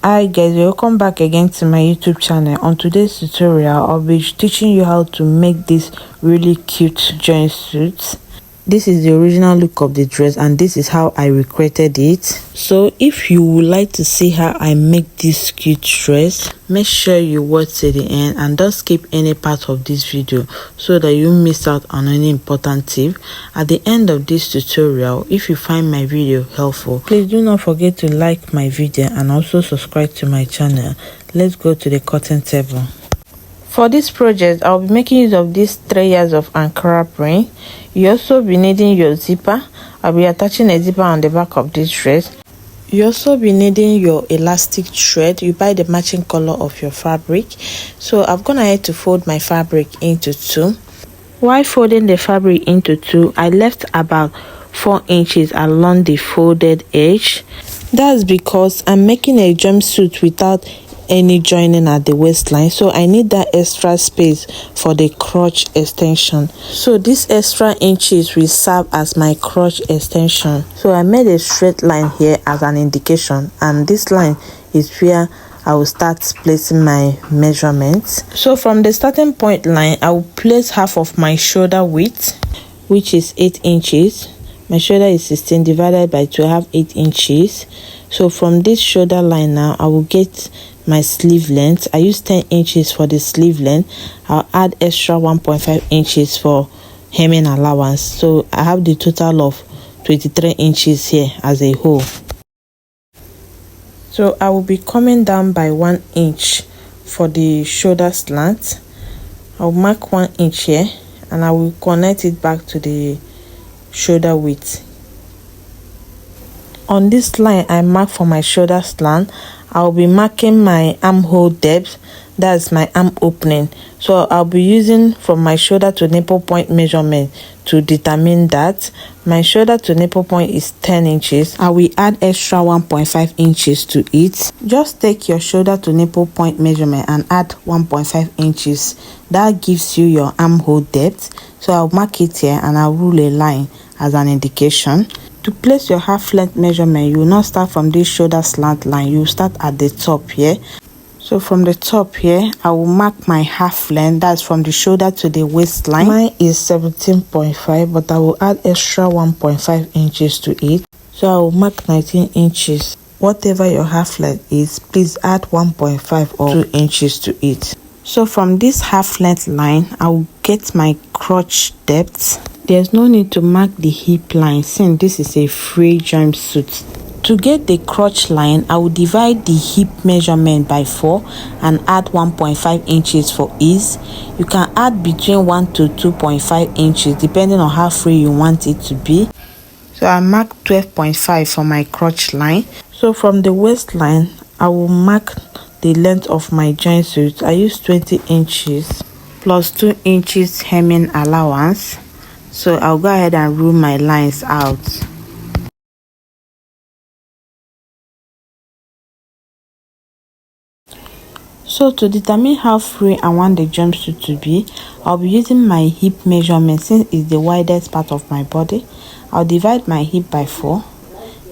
Hi guys, welcome back again to my YouTube channel. On today's tutorial, I'll be teaching you how to make this really cute jumpsuit. This is the original look of the dress and this is how I recreated it. So if you would like to see how I make this cute dress, make sure you watch to the end and don't skip any part of this video so that you miss out on any important tip. At the end of this tutorial, if you find my video helpful, please do not forget to like my video and also subscribe to my channel. Let's go to the cutting table. For this project, I'll be making use of these 3 yards of Ankara print. You also be needing your zipper. I'll be attaching a zipper on the back of this dress. You also be needing your elastic thread. You buy the matching color of your fabric. So I'm gonna have to fold my fabric into 2. While folding the fabric into 2, I left about 4 inches along the folded edge. That's because I'm making a jumpsuit without any joining at the waistline, so I need that extra space for the crotch extension. So this extra inches will serve as my crotch extension. So I made a straight line here as an indication, and this line is where I will start placing my measurements. So from the starting point line, I will place half of my shoulder width, which is 8 inches. My shoulder is 16 divided by 2, I have 8 inches. So from this shoulder line now, I will get my sleeve length. I use 10 inches for the sleeve length. I'll add extra 1.5 inches for hemming allowance. So I have the total of 23 inches here as a whole. So I will be coming down by 1 inch for the shoulder slant. I'll mark 1 inch here and I will connect it back to the shoulder width. On this line I mark for my shoulder slant, I'll be marking my armhole depth, that's my arm opening. So I'll be using from my shoulder to nipple point measurement to determine that. My shoulder to nipple point is 10 inches. I will add extra 1.5 inches to it. Just take your shoulder to nipple point measurement and add 1.5 inches. That gives you your armhole depth. So I'll mark it here and I'll rule a line as an indication. To place your half length measurement, you will not start from this shoulder slant line, you will start at the top here. So from the top here, I will mark my half length, that's from the shoulder to the waistline. Mine is 17.5, but I will add extra 1.5 inches to it. So I will mark 19 inches. Whatever your half length is, please add 1.5 or 2 inches to it. So from this half length line, I will get my crotch depth. There's no need to mark the hip line since this is a free jumpsuit. To get the crotch line, I will divide the hip measurement by 4 and add 1.5 inches for ease. You can add between 1 to 2.5 inches depending on how free you want it to be. So I mark 12.5 for my crotch line. So from the waistline, I will mark the length of my jumpsuit. I use 20 inches plus 2 inches hemming allowance. So I'll go ahead and rule my lines out. So to determine how free I want the jumpsuit to be, I'll be using my hip measurement since it's the widest part of my body. I'll divide my hip by 4.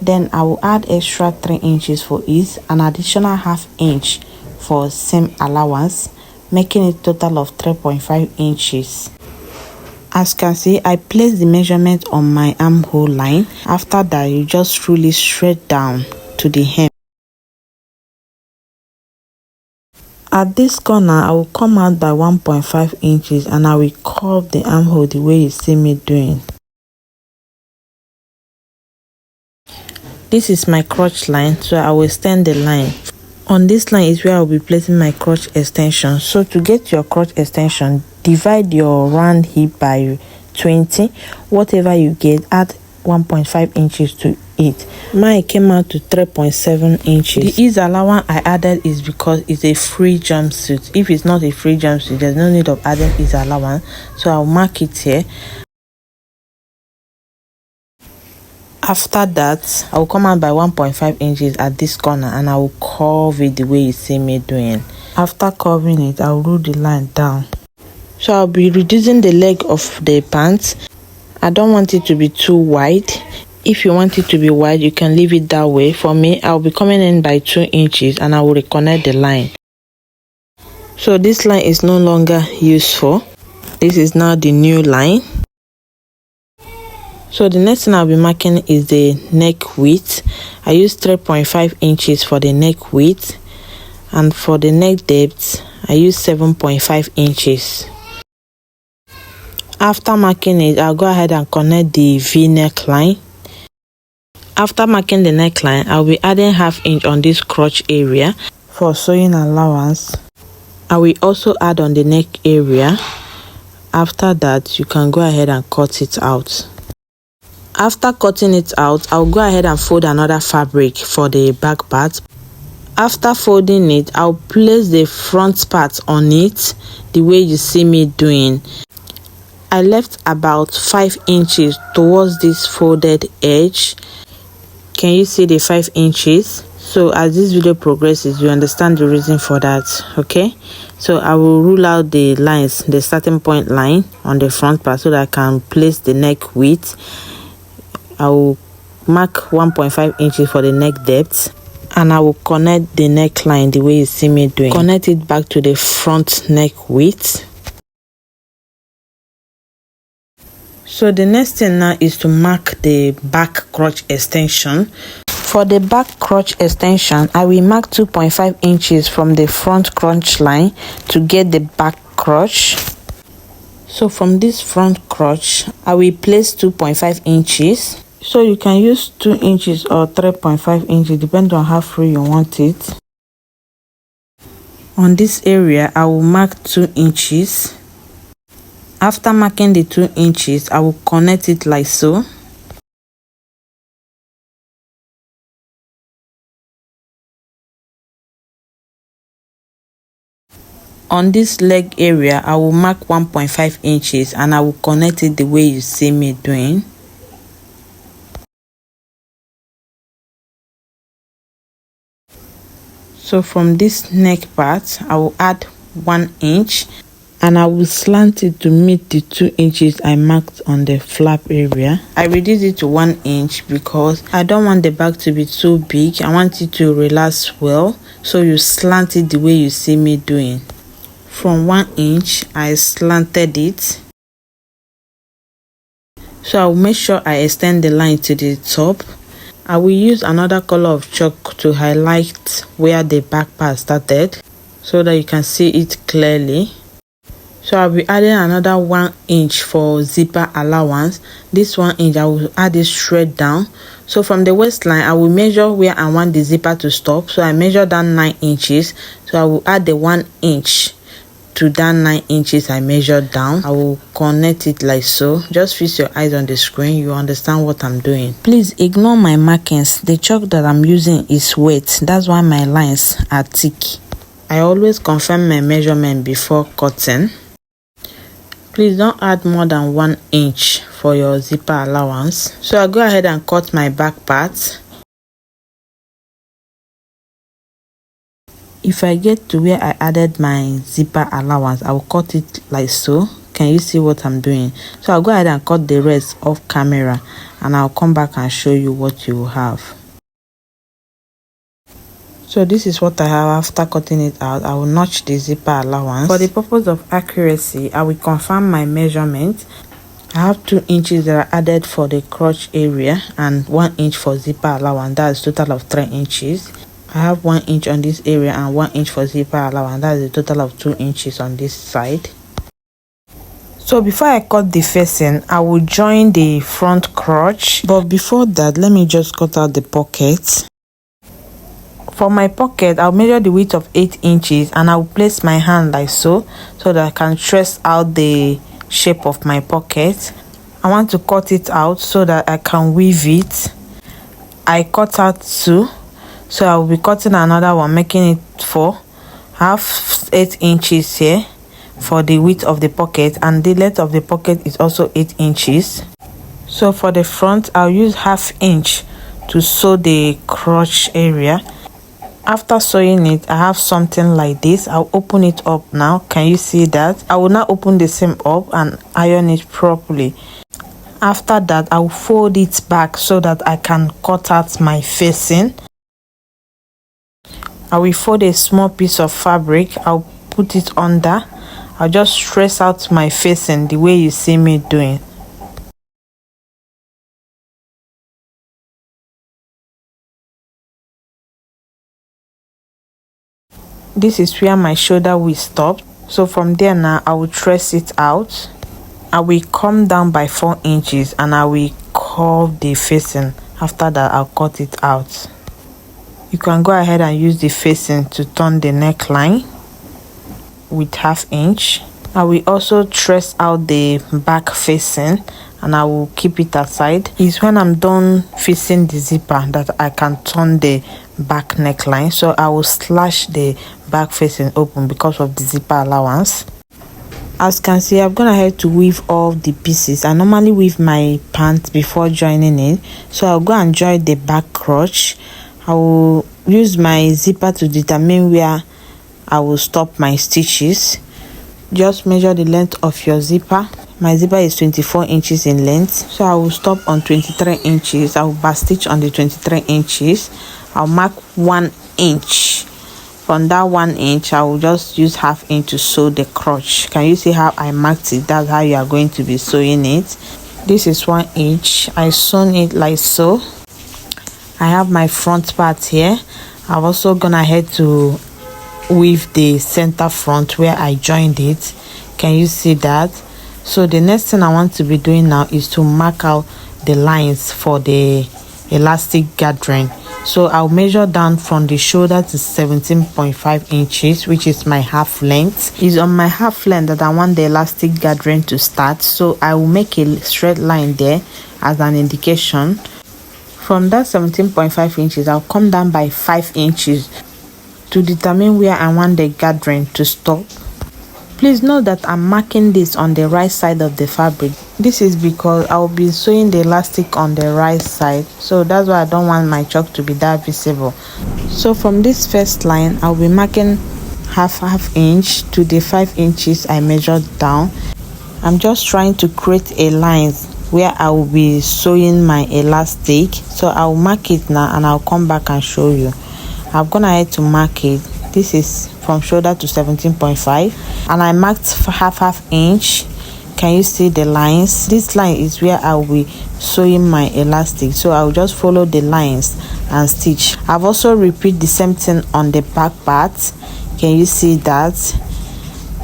Then I will add extra 3 inches for ease, an additional half inch for seam allowance, making it total of 3.5 inches. As you can see, I place the measurement on my armhole line. After that, you just rule it straight down to the hem. At this corner, I will come out by 1.5 inches and I will curve the armhole the way you see me doing. This is my crotch line, so I will extend the line. On this line is where I will be placing my crotch extension. So to get your crotch extension, divide your round hip by 20. Whatever you get, add 1.5 inches to it. Mine came out to 3.7 inches. The ease allowance I added is because it's a free jumpsuit. If it's not a free jumpsuit, there's no need of adding ease allowance. So I'll mark it here. After that, I will come out by 1.5 inches at this corner and I will curve it the way you see me doing. After curving it, I will rule the line down. So I'll be reducing the leg of the pants. I don't want it to be too wide. If you want it to be wide, you can leave it that way. For me, I'll be coming in by 2 inches and I will reconnect the line. So this line is no longer useful. This is now the new line. So the next thing I'll be marking is the neck width. I use 3.5 inches for the neck width, and for the neck depth I use 7.5 inches. After marking it, I'll go ahead and connect the V neckline. After marking the neckline, I'll be adding ½ inch on this crotch area for sewing allowance. I will also add on the neck area. After that, you can go ahead and cut it out. After cutting it out, I'll go ahead and fold another fabric for the back part. After folding it, I'll place the front part on it the way you see me doing. I left about 5 inches towards this folded edge. Can you see the 5 inches? So as this video progresses, you understand the reason for that, okay? So I will rule out the lines, the starting point line on the front part, so that I can place the neck width. I will mark 1.5 inches for the neck depth, and I will connect the neckline the way you see me doing. Connect it back to the front neck width. So the next thing now is to mark the back crotch extension. For the back crotch extension, I will mark 2.5 inches from the front crotch line to get the back crotch. So from this front crotch, I will place 2.5 inches. So you can use 2 inches or 3.5 inches, depending on how free you want it. On this area, I will mark 2 inches. After marking the 2 inches, I will connect it like so. On this leg area, I will mark 1.5 inches and I will connect it the way you see me doing. So from this neck part, I will add 1 inch and I will slant it to meet the 2 inches I marked on the flap area. I reduced it to 1 inch because I don't want the back to be too big. I want it to relax well, so you slant it the way you see me doing. From 1 inch, I slanted it. So I will make sure I extend the line to the top. I will use another color of chalk to highlight where the back part started so that you can see it clearly. So I'll be adding another 1 inch for zipper allowance. This 1 inch, I will add it straight down. So from the waistline, I will measure where I want the zipper to stop. So I measure down 9 inches. So I will add the 1 inch to that 9 inches I measured down. I will connect it like so. Just fix your eyes on the screen, you understand what I'm doing. Please ignore my markings. The chalk that I'm using is wet, that's why my lines are thick. I always confirm my measurement before cutting. Please don't add more than 1 inch for your zipper allowance. So I'll go ahead and cut my back part. If I get to where I added my zipper allowance, I will cut it like so. Can you see what I'm doing? So I'll go ahead and cut the rest off camera and I'll come back and show you what you will have. So this is what I have after cutting it out. I will notch the zipper allowance. For the purpose of accuracy, I will confirm my measurement. I have 2 inches that are added for the crotch area and 1 inch for zipper allowance. That's a total of 3 inches. I have 1 inch on this area and 1 inch for zipper allowance. That's a total of 2 inches on this side. So before I cut the facing, I will join the front crotch. But before that, let me just cut out the pocket. For my pocket, I'll measure the width of 8 inches and I'll place my hand like so that I can trace out the shape of my pocket. I want to cut it out so that I can weave it. I cut out 2, so I will be cutting another one, making it 4. I have 8 inches here for the width of the pocket, and the length of the pocket is also 8 inches. So for the front, I'll use ½ inch to sew the crotch area. After sewing it, I have something like this. I'll open it up now. Can you see that? I will now open the seam up and iron it properly. After that, I'll fold it back so that I can cut out my facing. I will fold a small piece of fabric. I'll put it under. I'll just trace out my facing the way you see me doing. This is where my shoulder will stop. So from there now, I will trace it out. I will come down by 4 inches and I will curve the facing. After that, I'll cut it out. You can go ahead and use the facing to turn the neckline with 1/2 inch. I will also trace out the back facing and I will keep it aside. It's when I'm done fixing the zipper that I can turn the back neckline. So I will slash the back facing open because of the zipper allowance. As you can see, I've gone ahead to weave all the pieces. I normally weave my pants before joining it, so I'll go and join the back crotch. I will use my zipper to determine where I will stop my stitches. Just measure the length of your zipper. My zipper is 24 inches in length, so I will stop on 23 inches. I will back stitch on the 23 inches. I'll mark 1 inch. From that 1 inch, I will just use 1/2 inch to sew the crotch. Can you see how I marked it? That's how you are going to be sewing it. This is 1 inch. I sewn it like so. I have my front part here. I've also gone ahead to weave the center front where I joined it. Can you see that? So the next thing I want to be doing now is to mark out the lines for the elastic gathering. So I'll measure down from the shoulder to 17.5 inches, which is my half length. It's on my half length that I want the elastic gathering to start. So I will make a straight line there as an indication. From that 17.5 inches, I'll come down by 5 inches to determine where I want the gathering to stop. Please note that I'm marking this on the right side of the fabric. This is because I'll be sewing the elastic on the right side, so that's why I don't want my chalk to be that visible. So from this first line, I'll be marking half inch to the 5 inches I measured down. I'm just trying to create a line where I will be sewing my elastic, so I'll mark it now and I'll come back and show you. I've gone ahead to mark it. This is from shoulder to 17.5 and I marked half inch. Can you see the lines? This line is where I will be sewing my elastic, so I'll just follow the lines and stitch. I've also repeat the same thing on the back part. Can you see that?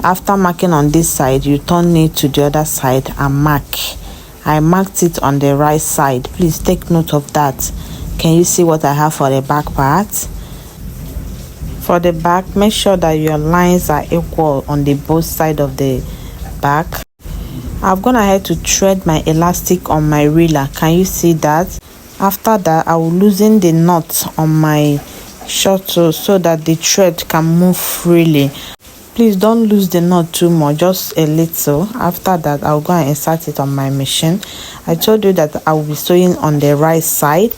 After marking on this side, you turn it to the other side and mark. I marked it on the right side. Please take note of that. Can you see what I have for the back part? For the back, make sure that your lines are equal on the both sides of the back. I've gone ahead to thread my elastic on my reeler. Can you see that? After that, I will loosen the knot on my shuttle so that the thread can move freely. Please don't lose the knot too much, just a little. After that, I'll go and insert it on my machine. I told you that I will be sewing on the right side.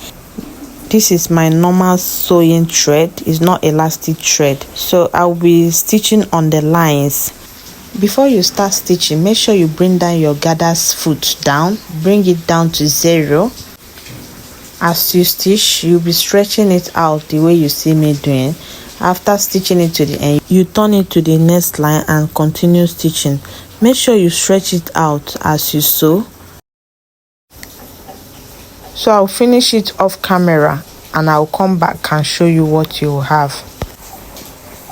This is my normal sewing thread. It's not elastic thread, so I'll be stitching on the lines. Before you start stitching, make sure you bring down your gather's foot down. Bring it down to 0. As you stitch, you'll be stretching it out the way you see me doing. After stitching it to the end, you turn it to the next line and continue stitching. Make sure you stretch it out as you sew. So I'll finish it off camera and I'll come back and show you what you have.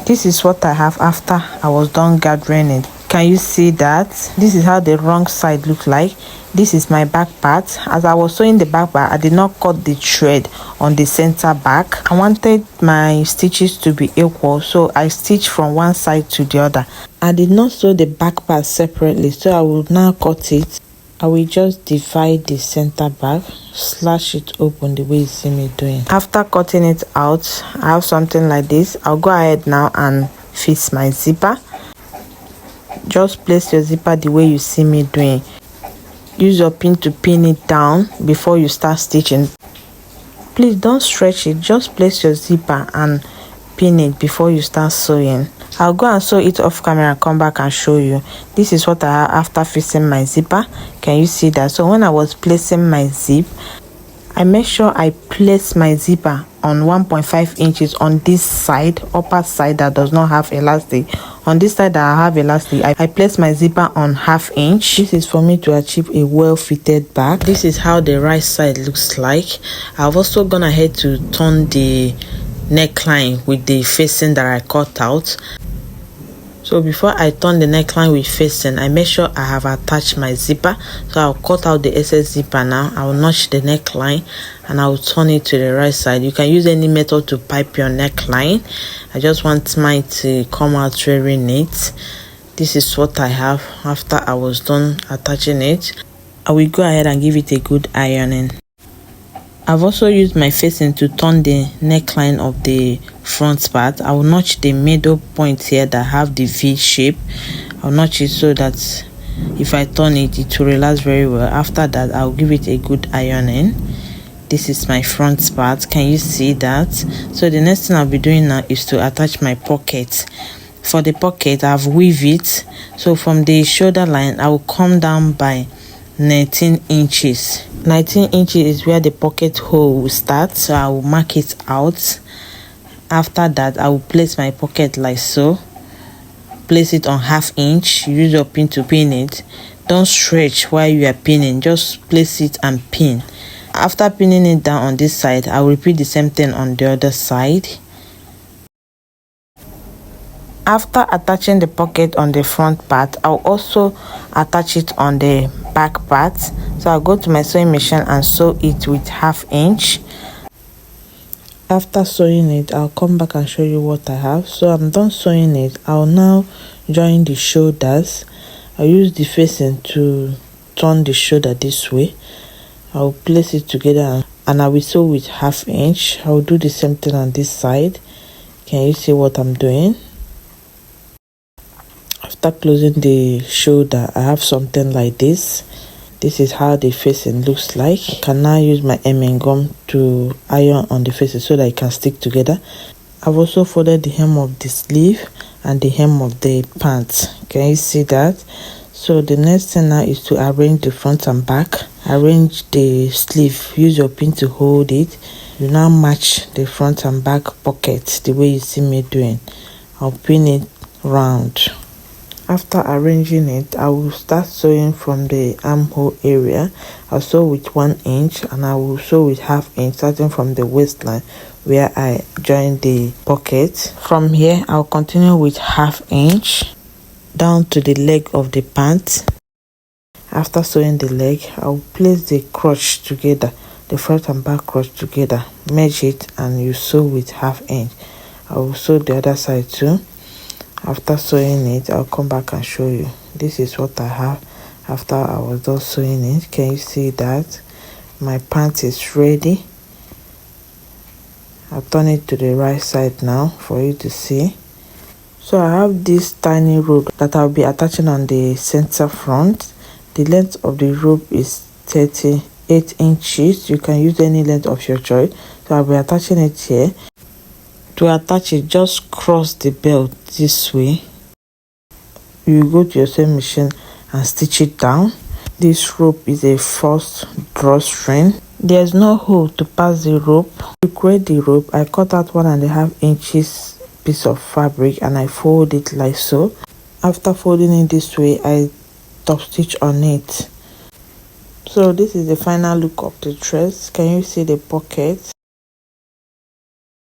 This is what I have after I was done gathering it. Can you see that? This is how the wrong side look like. This is my back part. As I was sewing the back part, I did not cut the thread on the center back. I wanted my stitches to be equal, so I stitched from one side to the other. I did not sew the back part separately, so I will now cut it. I will just divide the center back, slash it open the way you see me doing. After cutting it out, I have something like this. I'll go ahead now and fix my zipper. Just place your zipper the way you see me doing. Use your pin to pin it down before you start stitching. Please don't stretch it, just place your zipper and pin it before you start sewing. I'll go and sew it off camera and come back and show you. This is what I have after fixing my zipper. Can you see that? So when I was placing my zip, I make sure I place my zipper on 1.5 inches on this side, upper side that does not have elastic. On this side that I have elastic, I place my zipper on 1/2 inch. This is for me to achieve a well-fitted bag. This is how the right side looks like. I've also gone ahead to turn the neckline with the facing that I cut out. So before I turn the neckline with facing, I make sure I have attached my zipper. So I'll cut out the excess zipper now. I'll notch the neckline and I'll turn it to the right side. You can use any method to pipe your neckline. I just want mine to come out very neat. This is what I have after I was done attaching it. I will go ahead and give it a good ironing. I've also used my facing to turn the neckline of the front part. I will notch the middle point here that have the V shape. I'll notch it so that if I turn it, it will relax very well. After that, I'll give it a good ironing. This is my front part. Can you see that? So the next thing I'll be doing now is to attach my pocket. For the pocket, I've weaved it. So from the shoulder line, I will come down by 19 inches. 19 inches is where the pocket hole will start, so I will mark it out. After that, I will place my pocket like so. Place it on 1/2 inch. Use your pin to pin it. Don't stretch while you are pinning, just place it and pin. After pinning it down on this side, I will repeat the same thing on the other side. After attaching the pocket on the front part, I'll also attach it on the back part. So I'll go to my sewing machine and sew it with 1/2 inch. After sewing it, I'll come back and show you what I have. So I'm done sewing it. I'll now join the shoulders. I'll use the facing to turn the shoulder this way. I'll place it together and I will sew with 1/2 inch. I'll do the same thing on this side. Can you see what I'm doing? After closing the shoulder, I have something like this. This is how the facing looks like. I can now use my hemming gum to iron on the facing so that it can stick together. I've also folded the hem of the sleeve and the hem of the pants. Can you see that? So the next thing now is to arrange the front and back. Arrange the sleeve. Use your pin to hold it. You now match the front and back pockets the way you see me doing. I'll pin it round. After arranging it, I will start sewing from the armhole area. I'll sew with 1 inch and I will sew with 1/2 inch starting from the waistline where I join the pocket. From here, I'll continue with 1/2 inch down to the leg of the pant. After sewing the leg, I'll place the crotch together, the front and back crotch together. Merge it and you sew with 1/2 inch. I will sew the other side too. After sewing it, I'll come back and show you. This is what I have after I was done sewing it. Can you see that? My pant is ready. I'll turn it to the right side now for you to see. So I have this tiny rope that I'll be attaching on the center front. The length of the rope is 38 inches. You can use any length of your choice. So I'll be attaching it here. To attach it, just cross the belt this way. You go to your sewing machine and stitch it down. This rope is a false drawstring. There's no hole to pass the rope. To create the rope, I cut out 1.5 inches piece of fabric and I fold it like so. After folding it this way, I top stitch on it. So this is the final look of the dress. Can you see the pocket?